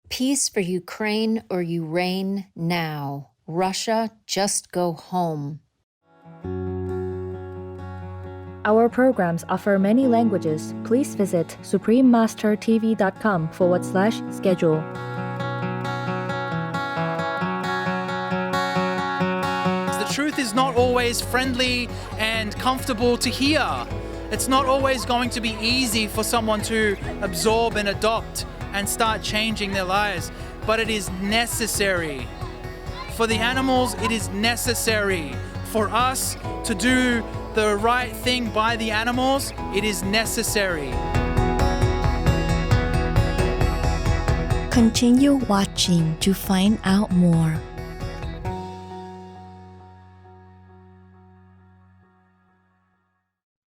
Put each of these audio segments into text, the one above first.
Peace for Ukraine or you reign now. Russia, just go home. Our programs offer many languages. Please visit suprememastertv.com/schedule. The truth is not always friendly and comfortable to hear. It's not always going to be easy for someone to absorb and adopt and start changing their lives, but it is necessary. For the animals, it is necessary. For us to do the right thing by the animals, it is necessary. Continue watching to find out more.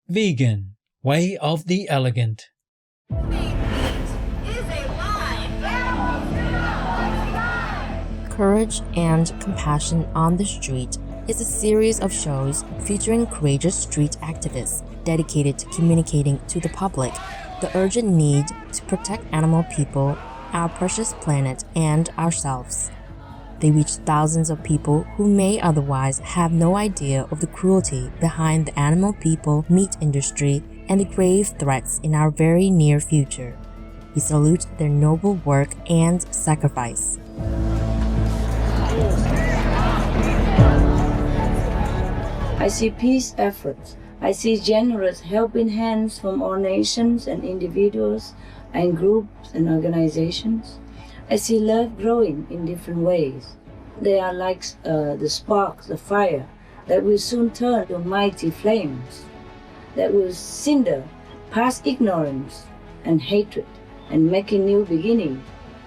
Vegan, way of the elegant. Courage and Compassion on the Street is a series of shows featuring courageous street activists dedicated to communicating to the public the urgent need to protect animal people, our precious planet, and ourselves. They reach thousands of people who may otherwise have no idea of the cruelty behind the animal people meat industry and the grave threats in our very near future. We salute their noble work and sacrifice. I see peace efforts. I see generous helping hands from all nations and individuals and groups and organizations. I see love growing in different ways. They are like the sparks of fire that will soon turn to mighty flames, that will cinder past ignorance and hatred and make a new beginning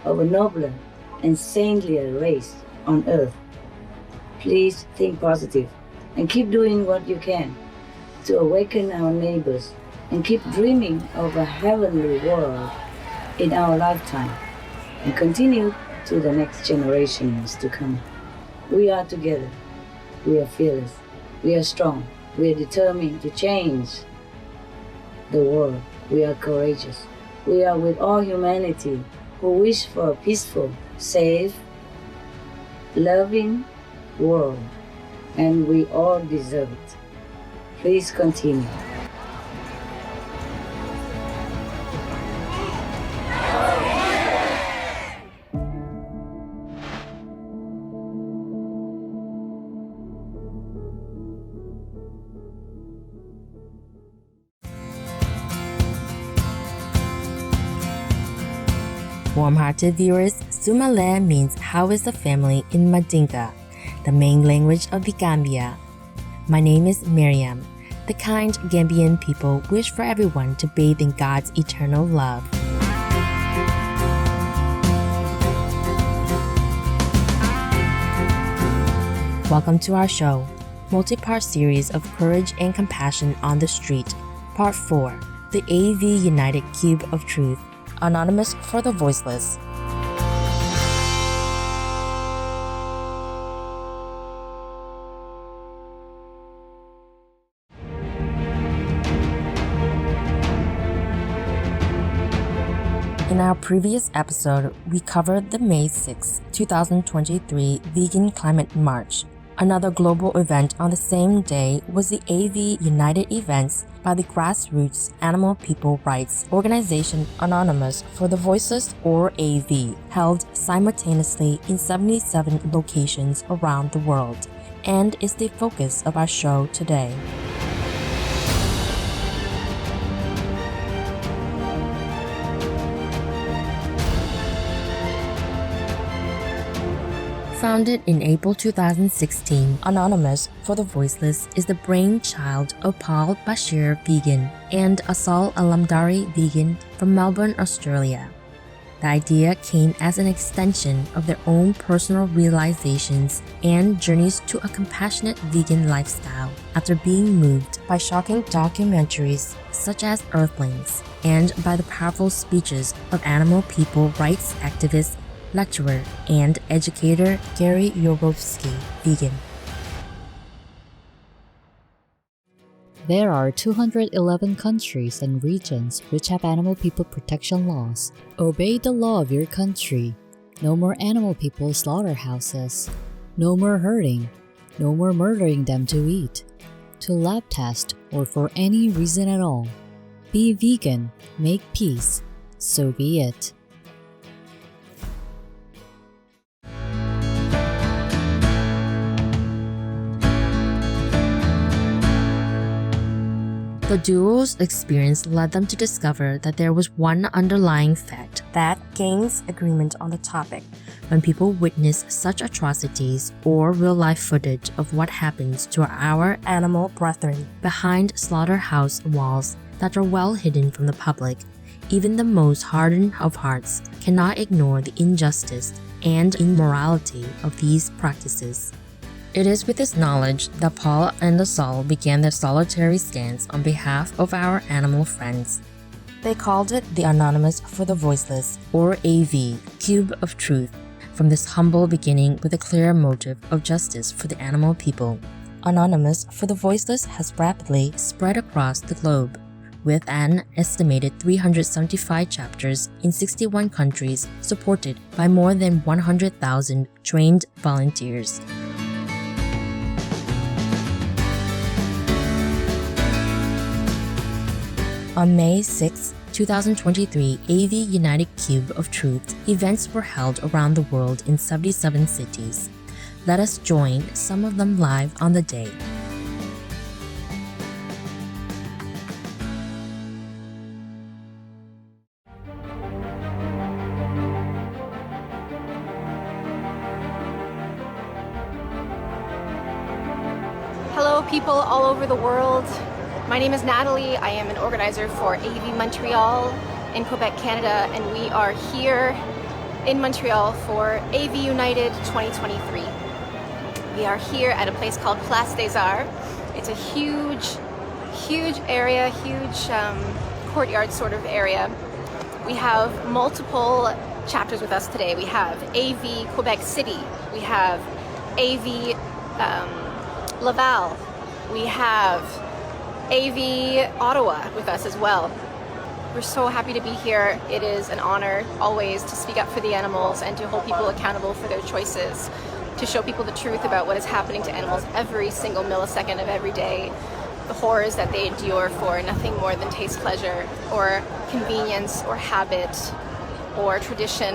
of a nobler and saintlier race on earth. Please think positive and keep doing what you can to awaken our neighbors and keep dreaming of a heavenly world in our lifetime and continue to the next generations to come. We are together. We are fearless. We are strong. We are determined to change the world. We are courageous. We are with all humanity who wish for a peaceful, safe, loving world, and we all deserve it. Please continue. Warm-hearted viewers, Sumale means how is the family in Mandinka, the main language of the Gambia. My name is Miriam. The kind Gambian people wish for everyone to bathe in God's eternal love. Welcome to our show, multi-part series of Courage and Compassion on the Street, Part 4, the AV United Cube of Truth, Anonymous for the Voiceless. In our previous episode, we covered the May 6, 2023 Vegan Climate March. Another global event on the same day was the AV United Events by the grassroots animal people rights organization Anonymous for the Voiceless, or AV, held simultaneously in 77 locations around the world, and is the focus of our show today. Founded in April 2016, Anonymous for the Voiceless is the brainchild of Paul Bashir Vegan and Asal Alamdari Vegan from Melbourne, Australia. The idea came as an extension of their own personal realizations and journeys to a compassionate vegan lifestyle after being moved by shocking documentaries such as Earthlings and by the powerful speeches of animal people rights activist, lecturer, and educator Gary Yourofsky, vegan. There are 211 countries and regions which have animal people protection laws. Obey the law of your country. No more animal people slaughterhouses. No more hurting. No more murdering them to eat, to lab test, or for any reason at all. Be vegan, make peace, so be it. The duo's experience led them to discover that there was one underlying fact that gains agreement on the topic when people witness such atrocities or real-life footage of what happens to our animal brethren behind slaughterhouse walls that are well hidden from the public. Even the most hardened of hearts cannot ignore the injustice and immorality of these practices. It is with this knowledge that Paul and Asal began their solitary stance on behalf of our animal friends. They called it the Anonymous for the Voiceless, or AV, Cube of Truth, from this humble beginning with a clear motive of justice for the animal people. Anonymous for the Voiceless has rapidly spread across the globe, with an estimated 375 chapters in 61 countries supported by more than 100,000 trained volunteers. On May 6, 2023, AV United Cube of Truth events were held around the world in 77 cities. Let us join some of them live on the day. Hello, people all over the world. My name is Natalie. I am an organizer for AV Montreal in Quebec, Canada, and we are here in Montreal for AV United 2023. We are here at a place called Place des Arts. It's a huge area, huge courtyard sort of area. We have multiple chapters with us today. We have AV Quebec City. We have AV Laval. We have AV Ottawa with us as well. We're so happy to be here. It is an honor always to speak up for the animals and to hold people accountable for their choices, to show people the truth about what is happening to animals every single millisecond of every day, the horrors that they endure for nothing more than taste, pleasure, or convenience, or habit, or tradition.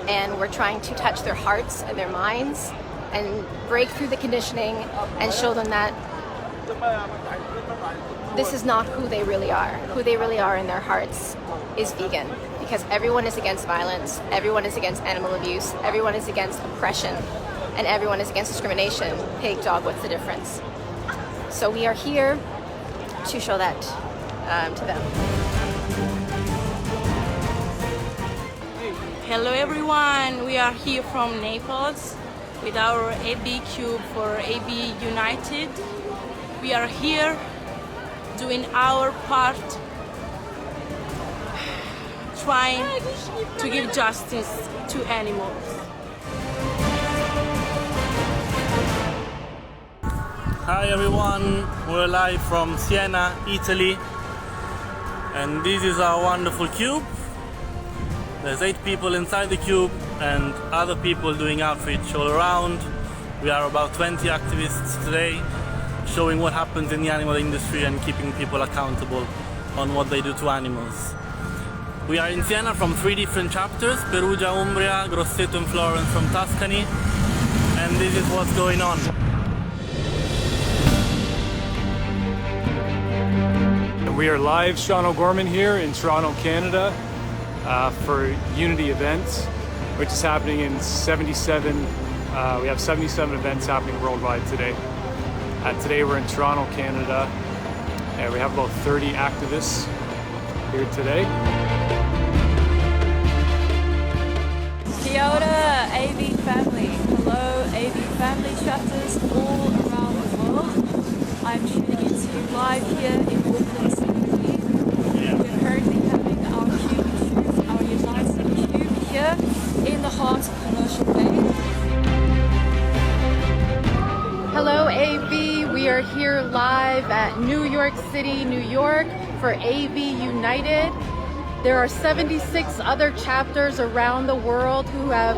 And we're trying to touch their hearts and their minds and break through the conditioning and show them that this is not who they really are. Who they really are in their hearts is vegan, because everyone is against violence, everyone is against animal abuse, everyone is against oppression, and everyone is against discrimination. Pig, dog, what's the difference? So we are here to show that to them. Hello everyone, we are here from Naples with our AB Cube for AB United. We are here doing our part, trying to give justice to animals. Hi everyone, we're live from Siena, Italy, and this is our wonderful cube. There's 8 people inside the cube and other people doing outreach all around. We are about 20 activists today, showing what happens in the animal industry and keeping people accountable on what they do to animals. We are in Siena from 3 different chapters: Perugia, Umbria, Grosseto and Florence from Tuscany, and this is what's going on. We are live, Sean O'Gorman here in Toronto, Canada, for Unity events, which is happening in 77. We have 77 events happening worldwide today. Today we're in Toronto, Canada, and we have about 30 activists here today. Kia ora, AV family. Hello, AV family chapters all around the world. I'm tuning into you live here in Auckland City. We're currently having our Cube, our United Cube here in the heart of Commercial Bay. Hello AV, we are here live at New York City, New York for AV United. There are 76 other chapters around the world who have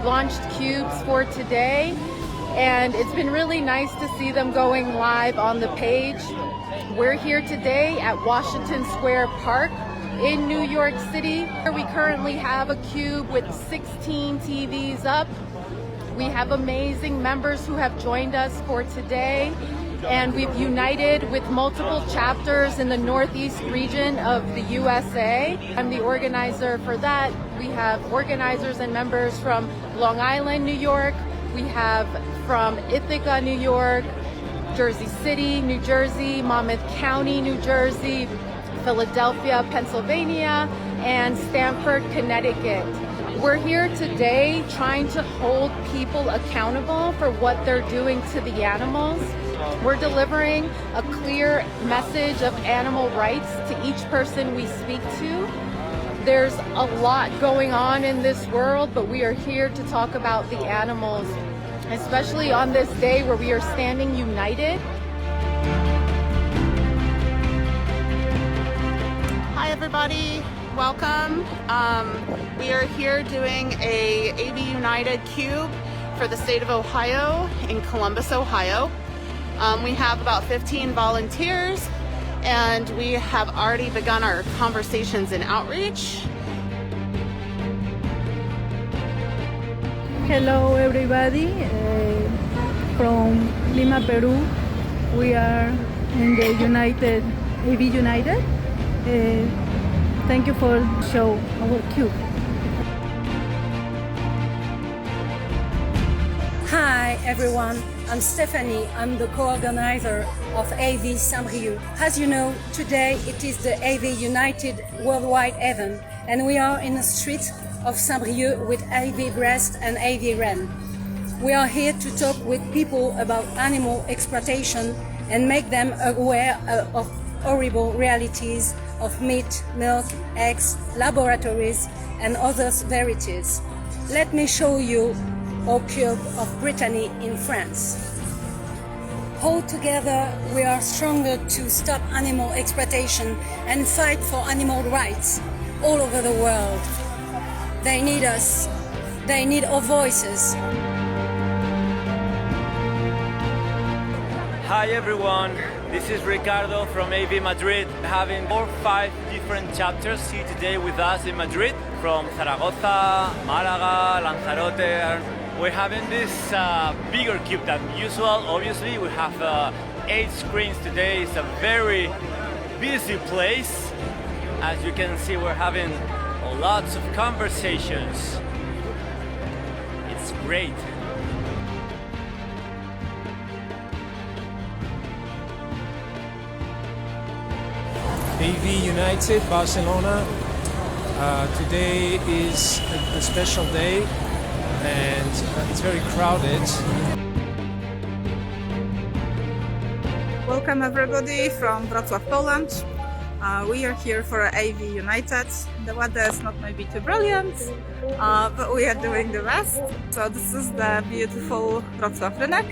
launched cubes for today, and it's been really nice to see them going live on the page. We're here today at Washington Square Park in New York City. We currently have a cube with 16 TVs up. We have amazing members who have joined us for today, and we've united with multiple chapters in the Northeast region of the USA. I'm the organizer for that. We have organizers and members from Long Island, New York. We have from Ithaca, New York, Jersey City, New Jersey, Monmouth County, New Jersey, Philadelphia, Pennsylvania, and Stamford, Connecticut. We're here today trying to hold people accountable for what they're doing to the animals. We're delivering a clear message of animal rights to each person we speak to. There's a lot going on in this world, but we are here to talk about the animals, especially on this day where we are standing united. Hi everybody, welcome. We are here doing a AV United Cube for the state of Ohio in Columbus, Ohio. We have about 15 volunteers, and we have already begun our conversations and outreach. Hello everybody, from Lima, Peru. We are in the AV United. Thank you for show our cube. Hi everyone, I'm Stephanie. I'm the co-organizer of AV Saint-Brieuc. As you know, today it is the AV United worldwide event, and we are in the streets of Saint-Brieuc with AV Brest and AV Rennes. We are here to talk with people about animal exploitation and make them aware of horrible realities of meat, milk, eggs, laboratories, and other verities. Let me show you our cube of Brittany in France. All together, we are stronger to stop animal exploitation and fight for animal rights all over the world. They need us. They need our voices. Hi everyone, this is Ricardo from AV Madrid, having 4 or 5 different chapters here today with us in Madrid, from Zaragoza, Málaga, Lanzarote. We're having this bigger cube than usual. Obviously, we have 8 screens today. It's a very busy place. As you can see, we're having lots of conversations. It's great. AV United Barcelona. Today is a special day and it's very crowded. Welcome everybody from Wrocław, Poland. We are here for AV United. The weather is not maybe too brilliant, but we are doing the best. So this is the beautiful Wrocław Rynek.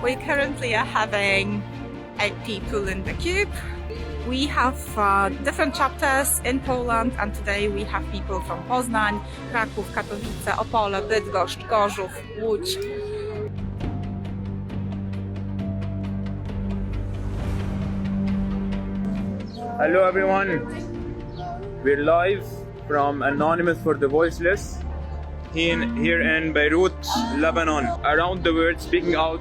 We currently are having 8 people in the cube. We have different chapters in Poland, and today we have people from Poznań, Kraków, Katowice, Opole, Bydgoszcz, Gorzów, Łódź. Hello everyone, we're live from Anonymous for the Voiceless here in Beirut, Lebanon. Around the world speaking out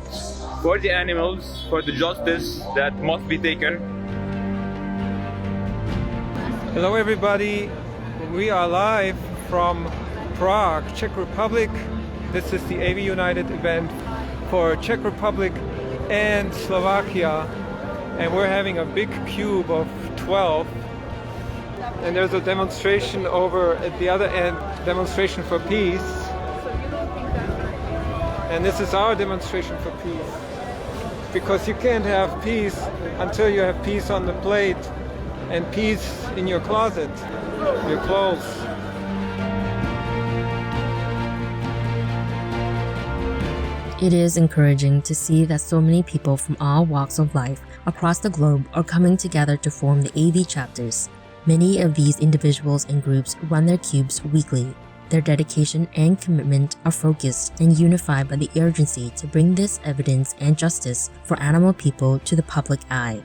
for the animals, for the justice that must be taken. Hello everybody, we are live from Prague, Czech Republic. This is the AV United event for Czech Republic and Slovakia, and we're having a big cube of 12, and there's a demonstration over at the other end, demonstration for peace, and this is our demonstration for peace, because you can't have peace until you have peace on the plate and peace in your closet, your clothes. It is encouraging to see that so many people from all walks of life across the globe are coming together to form the AV chapters. Many of these individuals and groups run their cubes weekly. Their dedication and commitment are focused and unified by the urgency to bring this evidence and justice for animal people to the public eye.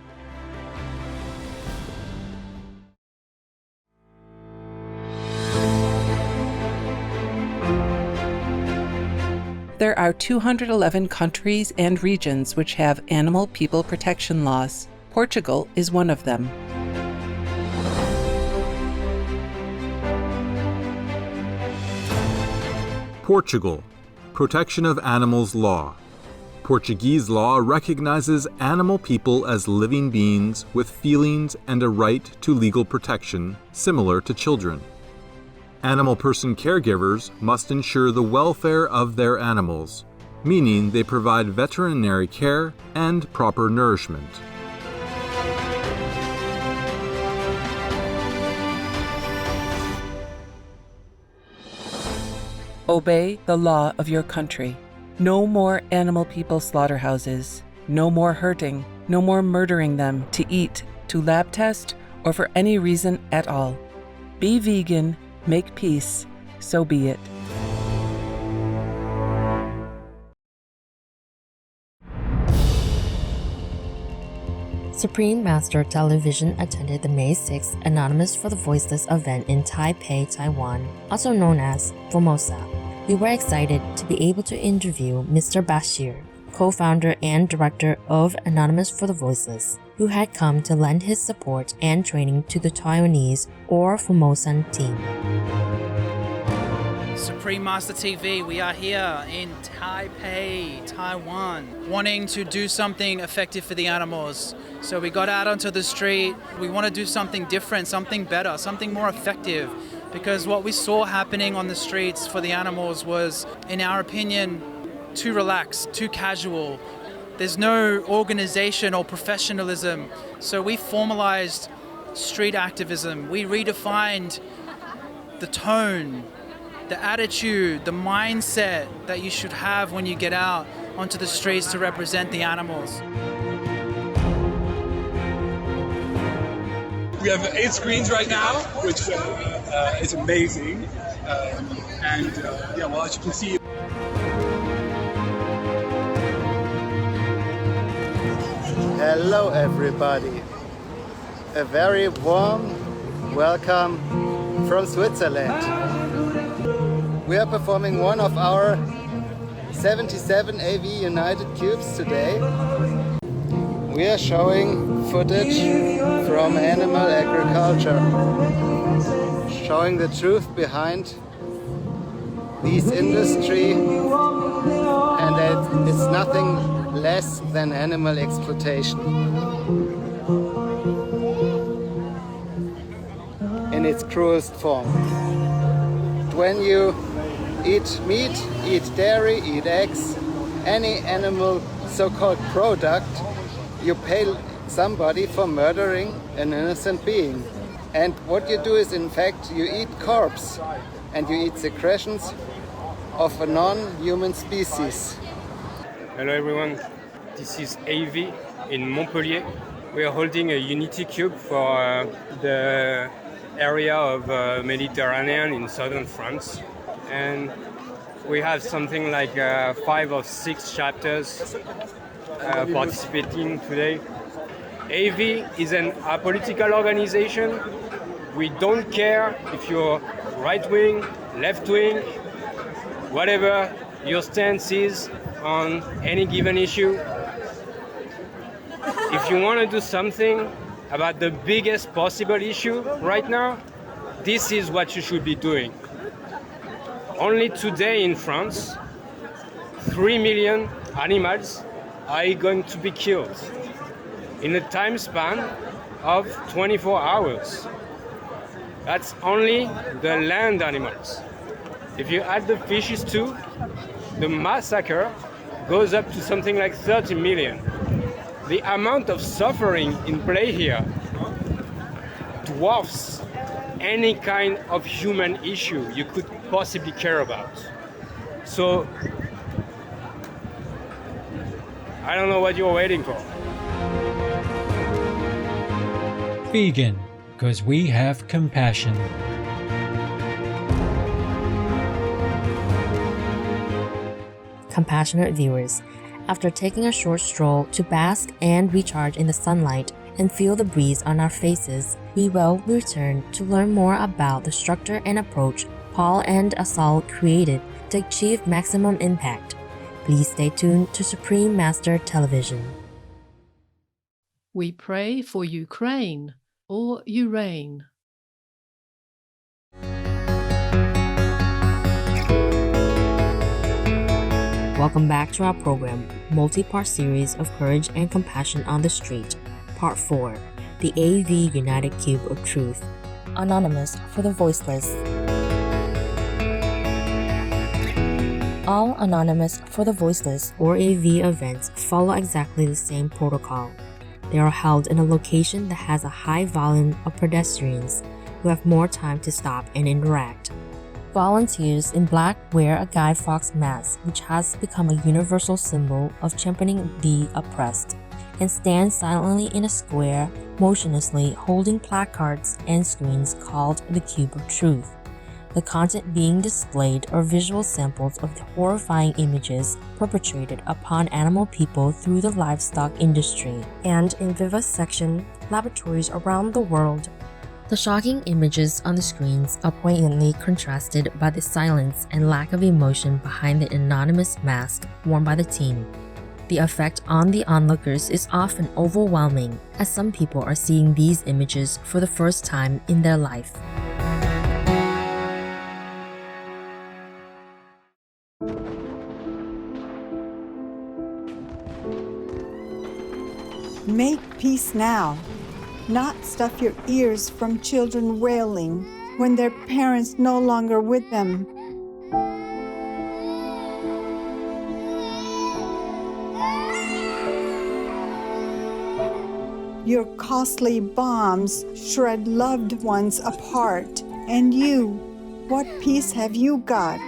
There are 211 countries and regions which have animal people protection laws. Portugal is one of them. Portugal, Protection of Animals Law. Portuguese law recognizes animal people as living beings with feelings and a right to legal protection similar to children. Animal person caregivers must ensure the welfare of their animals, meaning they provide veterinary care and proper nourishment. Obey the law of your country. No more animal people slaughterhouses. No more hurting. No more murdering them to eat, to lab test, or for any reason at all. Be vegan, make peace, so be it. Supreme Master Television attended the May 6th Anonymous for the Voiceless event in Taipei, Taiwan, also known as Formosa. We were excited to be able to interview Mr. Bashir, co-founder and director of Anonymous for the Voiceless, who had come to lend his support and training to the Taiwanese or Formosan team. Supreme Master TV, we are here in Taipei, Taiwan, wanting to do something effective for the animals. So we got out onto the street. We want to do something different, something better, something more effective. Because what we saw happening on the streets for the animals was, in our opinion, too relaxed, too casual. There's no organization or professionalism. So we formalized street activism. We redefined the tone, the attitude, the mindset that you should have when you get out onto the streets to represent the animals. We have 8 screens right now, which is amazing. Yeah, well, as you can see. Hello, everybody. A very warm welcome from Switzerland. We are performing one of our 77 AV United cubes today. We are showing footage from animal agriculture, showing the truth behind this industry, and that it's nothing less than animal exploitation in its cruelest form. When you eat meat, eat dairy, eat eggs, any animal so-called product, you pay somebody for murdering an innocent being. And what you do is, in fact, you eat corpse and you eat secretions of a non-human species. Hello everyone, this is AV in Montpellier. We are holding a Unity Cube for the area of Mediterranean in southern France. And we have something like 5 or 6 chapters participating today. AV is an apolitical organization. We don't care if you're right-wing, left-wing, whatever your stance is on any given issue. If you want to do something about the biggest possible issue right now, this is what you should be doing. Only today in France, 3 million animals are going to be killed in a time span of 24 hours. That's only the land animals. If you add the fishes too, the massacre goes up to something like 30 million. The amount of suffering in play here dwarfs any kind of human issue you could possibly care about. So, I don't know what you're waiting for. Vegan, because we have compassion. Compassionate viewers, after taking a short stroll to bask and recharge in the sunlight and feel the breeze on our faces, we will return to learn more about the structure and approach Paul and Asal created to achieve maximum impact. Please stay tuned to Supreme Master Television. We pray for Ukraine or Urain. Welcome back to our program, multi-part series of Courage and Compassion on the Street, Part 4, the AV United Cube of Truth, Anonymous for the Voiceless. All Anonymous for the Voiceless or AV events follow exactly the same protocol. They are held in a location that has a high volume of pedestrians who have more time to stop and interact. Volunteers in black wear a Guy Fawkes mask, which has become a universal symbol of championing the oppressed, and stand silently in a square, motionlessly holding placards and screens called the Cube of Truth. The content being displayed are visual samples of the horrifying images perpetrated upon animal people through the livestock industry, and in vivisection laboratories around the world. The shocking images on the screens are poignantly contrasted by the silence and lack of emotion behind the anonymous mask worn by the team. The effect on the onlookers is often overwhelming, as some people are seeing these images for the first time in their life. Make peace now. Not stuff your ears from children wailing when their parents no longer with them. Your costly bombs shred loved ones apart, and you, what peace have you got?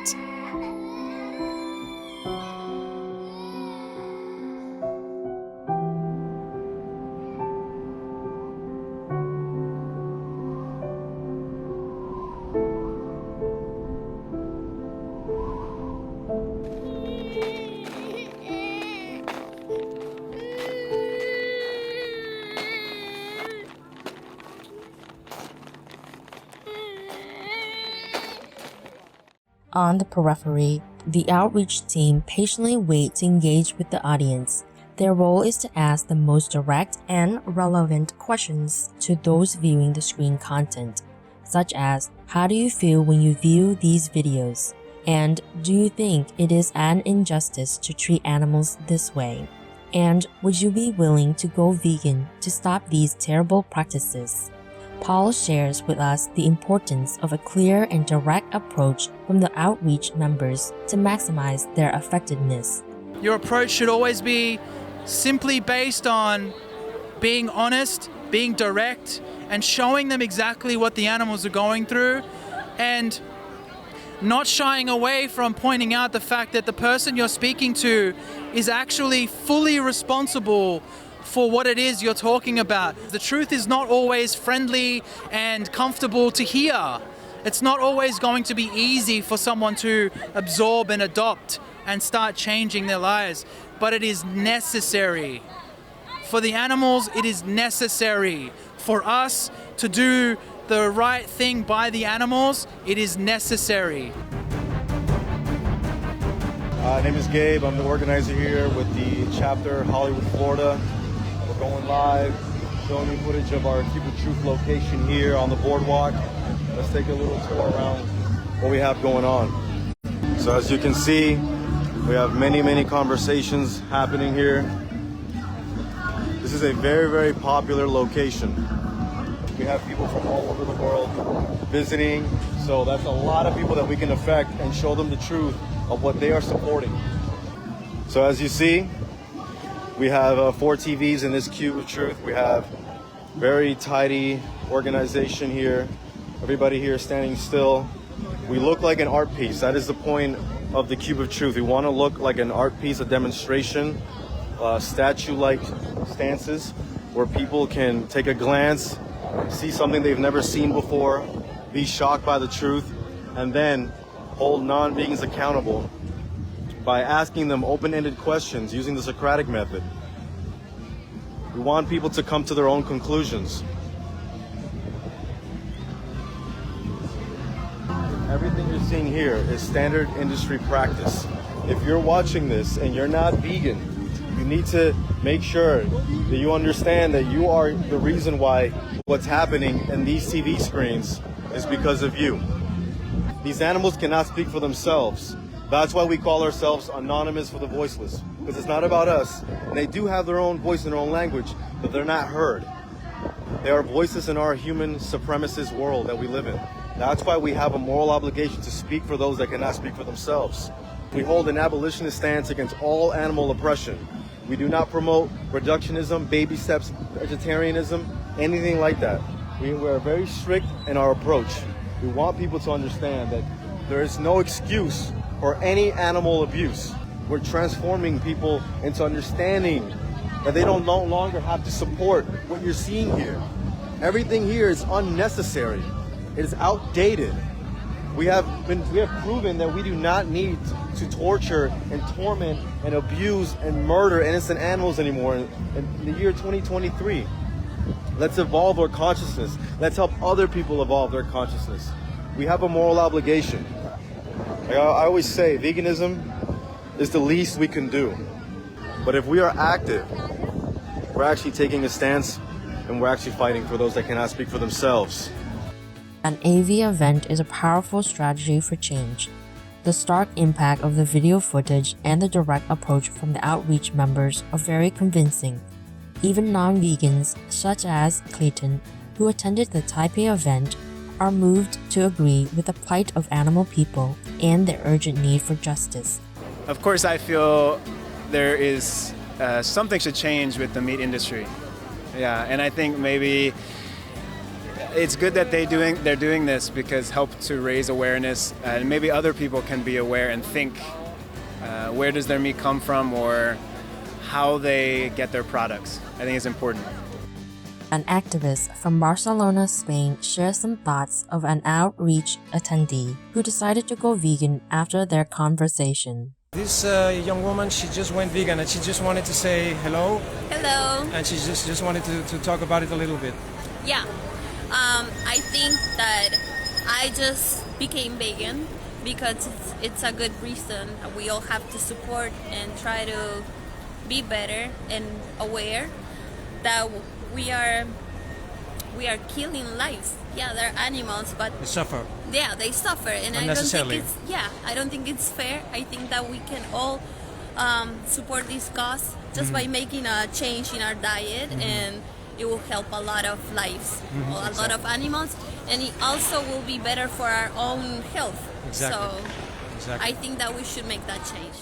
On the periphery, the outreach team patiently wait to engage with the audience. Their role is to ask the most direct and relevant questions to those viewing the screen content, such as, how do you feel when you view these videos? And do you think it is an injustice to treat animals this way? And would you be willing to go vegan to stop these terrible practices? Paul shares with us the importance of a clear and direct approach from the outreach members to maximize their effectiveness. Your approach should always be simply based on being honest, being direct, and showing them exactly what the animals are going through, and not shying away from pointing out the fact that the person you're speaking to is actually fully responsible for what it is you're talking about. The truth is not always friendly and comfortable to hear. It's not always going to be easy for someone to absorb and adopt and start changing their lives, but it is necessary. For the animals, it is necessary. For us to do the right thing by the animals, it is necessary. My name is Gabe. I'm the organizer here with the chapter Hollywood, Florida. We're going live, showing you footage of our Cube of Truth location here on the boardwalk. Let's take a little tour around what we have going on. So as you can see, we have many conversations happening here. This is a very popular location. We have people from all over the world visiting, so that's a lot of people that we can affect and show them the truth of what they are supporting. So as you see, we have 4 TVs in this Cube of Truth. We have very tidy organization here. Everybody here standing still. We look like an art piece. That is the point of the Cube of Truth. We want to look like an art piece, a demonstration, statue-like stances where people can take a glance see something they've never seen before, be shocked by the truth, and then hold non-vegans accountable by asking them open-ended questions using the Socratic method. We want people to come to their own conclusions. Everything you're seeing here is standard industry practice. If you're watching this and you're not vegan, you need to make sure that you understand that you are the reason why what's happening in these TV screens is because of you. These animals cannot speak for themselves. That's why we call ourselves Anonymous for the Voiceless, because it's not about us. And they do have their own voice and their own language, but they're not heard. They are voiceless in our human supremacist world that we live in. That's why we have a moral obligation to speak for those that cannot speak for themselves. We hold an abolitionist stance against all animal oppression. We do not promote reductionism, baby steps, vegetarianism, anything like that. We are very strict in our approach. We want people to understand that there is no excuse for any animal abuse. We're transforming people into understanding that they don't no longer have to support what you're seeing here. Everything here is unnecessary. It is outdated. We have proven that we do not need to torture and torment and abuse and murder innocent animals anymore in the year 2023. Let's evolve our consciousness. Let's help other people evolve their consciousness. We have a moral obligation. Like I always say, veganism is the least we can do. But if we are active, we're actually taking a stance and we're actually fighting for those that cannot speak for themselves. An AV event is a powerful strategy for change. The stark impact of the video footage and the direct approach from the outreach members are very convincing. Even non-vegans, such as Clayton, who attended the Taipei event, are moved to agree with the plight of animal people and their urgent need for justice. Of course, I feel there is something should change with the meat industry. Yeah, and I think maybe it's good that they're doing this because help to raise awareness, and maybe other people can be aware and think where does their meat come from or how they get their products. I think it's important. An activist from Barcelona, Spain shares some thoughts of an outreach attendee who decided to go vegan after their conversation. This young woman, she just went vegan and she just wanted to say hello. Hello. And she just wanted to talk about it a little bit. Yeah. I think that I just became vegan because it's a good reason. We all have to support and try to be better and aware that we are killing lives. Yeah, they're animals, but they suffer. Yeah, they suffer, and I don't think it's fair. I think that we can all support this cause just by making a change in our diet, and it will help a lot of lives, a lot of animals, and it also will be better for our own health. So I think that we should make that change.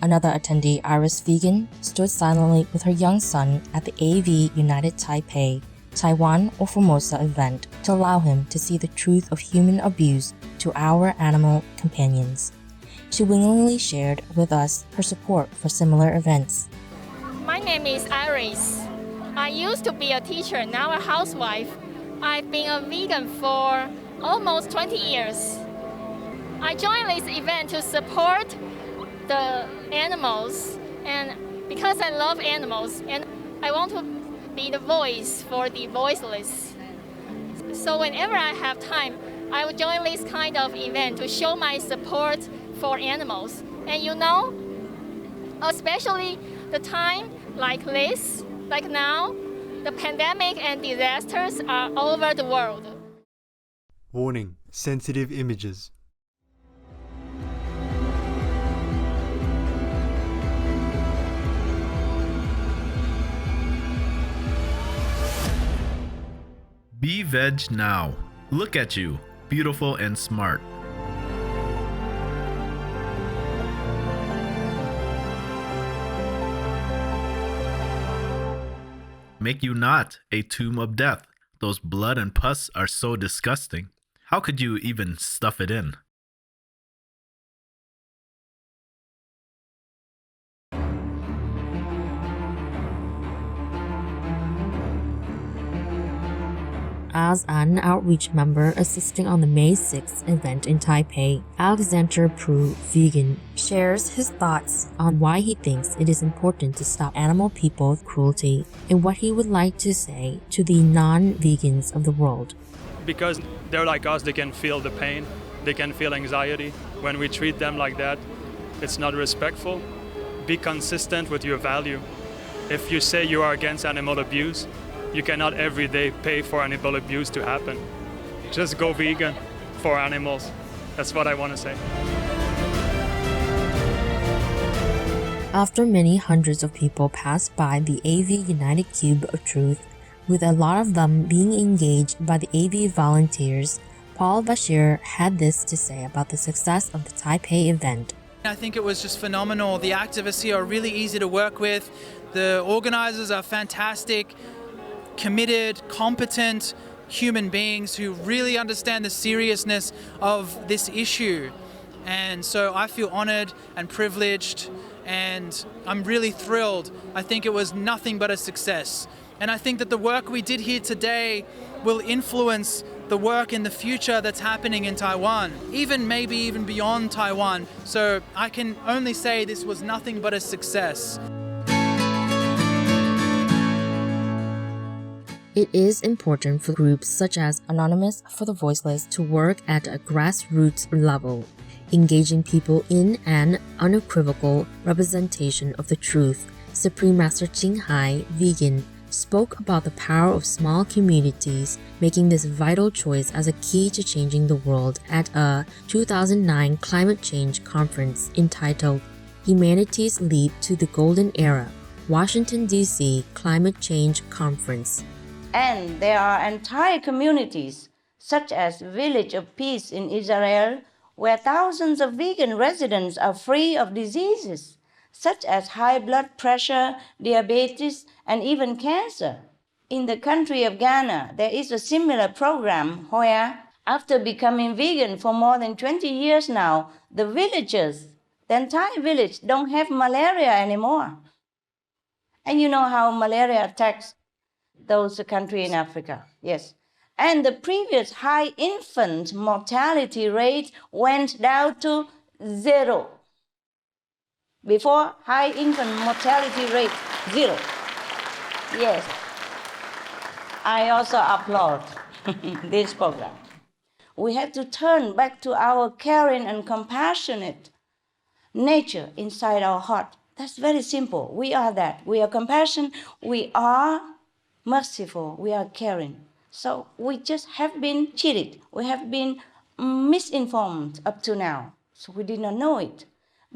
Another attendee, Iris Vegan, stood silently with her young son at the AV United Taipei, Taiwan or Formosa event to allow him to see the truth of human abuse to our animal companions. She willingly shared with us her support for similar events. My name is Iris. I used to be a teacher, now a housewife. I've been a vegan for almost 20 years. I joined this event to support the animals, and because I love animals and I want to be the voice for the voiceless. So whenever I have time, I will join this kind of event to show my support for animals. And you know, especially the time like this, like now, the pandemic and disasters are all over the world. Warning: sensitive images. Be VEG now. Look at you, beautiful and smart. Make you not a tomb of death. Those blood and pus are so disgusting. How could you even stuff it in? as an outreach member assisting on the May 6th event in Taipei. Alexander Prue, vegan, shares his thoughts on why he thinks it is important to stop animal people cruelty and what he would like to say to the non-vegans of the world. Because they're like us, they can feel the pain, they can feel anxiety. When we treat them like that, it's not respectful. Be consistent with your value. If you say you are against animal abuse, you cannot every day pay for animal abuse to happen. Just go vegan for animals. That's what I want to say. After many hundreds of people passed by the AV United Cube of Truth, with a lot of them being engaged by the AV volunteers, Paul Bashir had this to say about the success of the Taipei event. I think it was just phenomenal. The activists here are really easy to work with. The organizers are fantastic, committed, competent human beings who really understand the seriousness of this issue. And so I feel honored and privileged, and I'm really thrilled. I think it was nothing but a success. And I think that the work we did here today will influence the work in the future that's happening in Taiwan, maybe even beyond Taiwan. So I can only say this was nothing but a success. It is important for groups such as Anonymous for the Voiceless to work at a grassroots level, engaging people in an unequivocal representation of the truth. Supreme Master Ching Hai, vegan, spoke about the power of small communities, making this vital choice as a key to changing the world at a 2009 climate change conference entitled Humanity's Lead to the Golden Era, Washington, D.C. Climate Change Conference. And there are entire communities, such as Village of Peace in Israel, where thousands of vegan residents are free of diseases, such as high blood pressure, diabetes, and even cancer. In the country of Ghana, there is a similar program where, after becoming vegan for more than 20 years now, the villagers, the entire village, don't have malaria anymore. And you know how malaria attacks those countries in Africa, yes. And the previous high infant mortality rate went down to 0. Before, high infant mortality rate, 0. Yes. I also applaud this program. We have to turn back to our caring and compassionate nature inside our heart. That's very simple. We are that. We are compassion. We are merciful. We are caring. So we just have been cheated. We have been misinformed up to now. So we did not know it.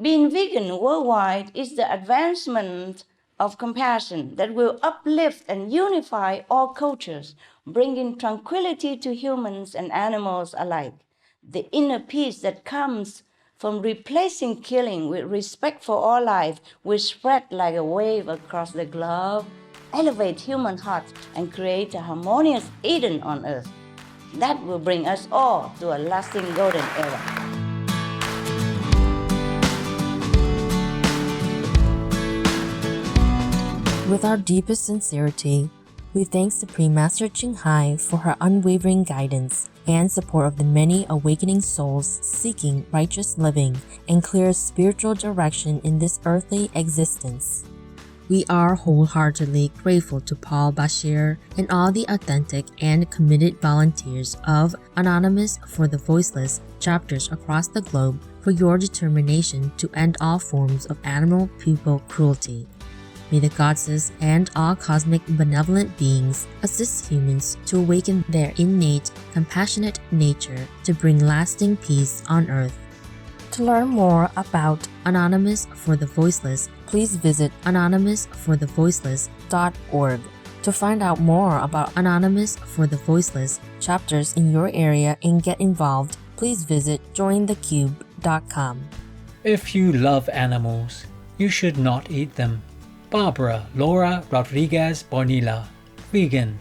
Being vegan worldwide is the advancement of compassion that will uplift and unify all cultures, bringing tranquility to humans and animals alike. The inner peace that comes from replacing killing with respect for all life will spread like a wave across the globe, elevate human hearts, and create a harmonious Eden on earth. That will bring us all to a lasting golden era. With our deepest sincerity, we thank Supreme Master Ching Hai for her unwavering guidance and support of the many awakening souls seeking righteous living and clear spiritual direction in this earthly existence. We are wholeheartedly grateful to Paul Bashir and all the authentic and committed volunteers of Anonymous for the Voiceless chapters across the globe for your determination to end all forms of animal people cruelty. May the goddesses and all cosmic benevolent beings assist humans to awaken their innate, compassionate nature to bring lasting peace on earth. To learn more about Anonymous for the Voiceless, please visit anonymousforthevoiceless.org. To find out more about Anonymous for the Voiceless chapters in your area and get involved, please visit jointhecube.com. If you love animals, you should not eat them. Barbara Laura Rodriguez Bonilla, vegan.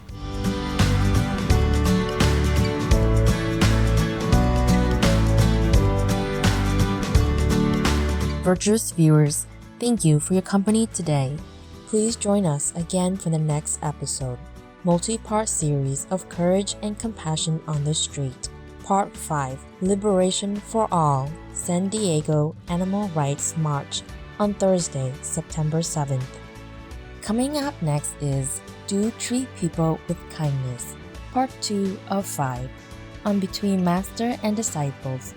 Virtuous viewers, thank you for your company today. Please join us again for the next episode. multi-part series of courage and compassion on the street. Part 5, Liberation for All, San Diego Animal Rights March on Thursday, September 7th. Coming up next is Do Treat People with Kindness, Part 2 of 5, on Between Master and Disciples,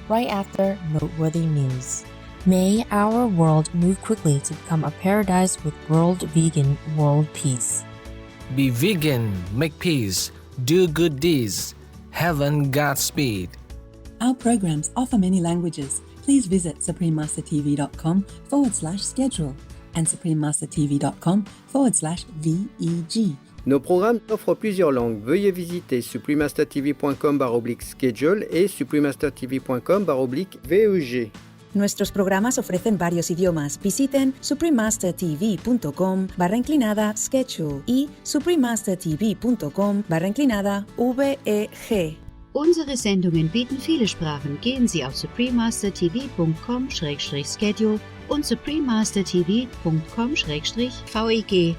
right after noteworthy news. May our world move quickly to become a paradise with world vegan world peace. Be vegan, make peace, do good deeds. Heaven Godspeed. Our programs offer many languages. Please visit suprememastertv.com/schedule and suprememastertv.com/VEG. Nos programmes offrent plusieurs langues. Veuillez visiter suprememastertv.com/schedule et suprememastertv.com/VEG. Nuestros programas ofrecen varios idiomas. Visiten suprememastertv.com/schedule y suprememastertv.com/VEG. Unsere Sendungen bieten viele Sprachen. Gehen Sie auf suprememastertv.com/schedule und suprememastertv.com/VEG.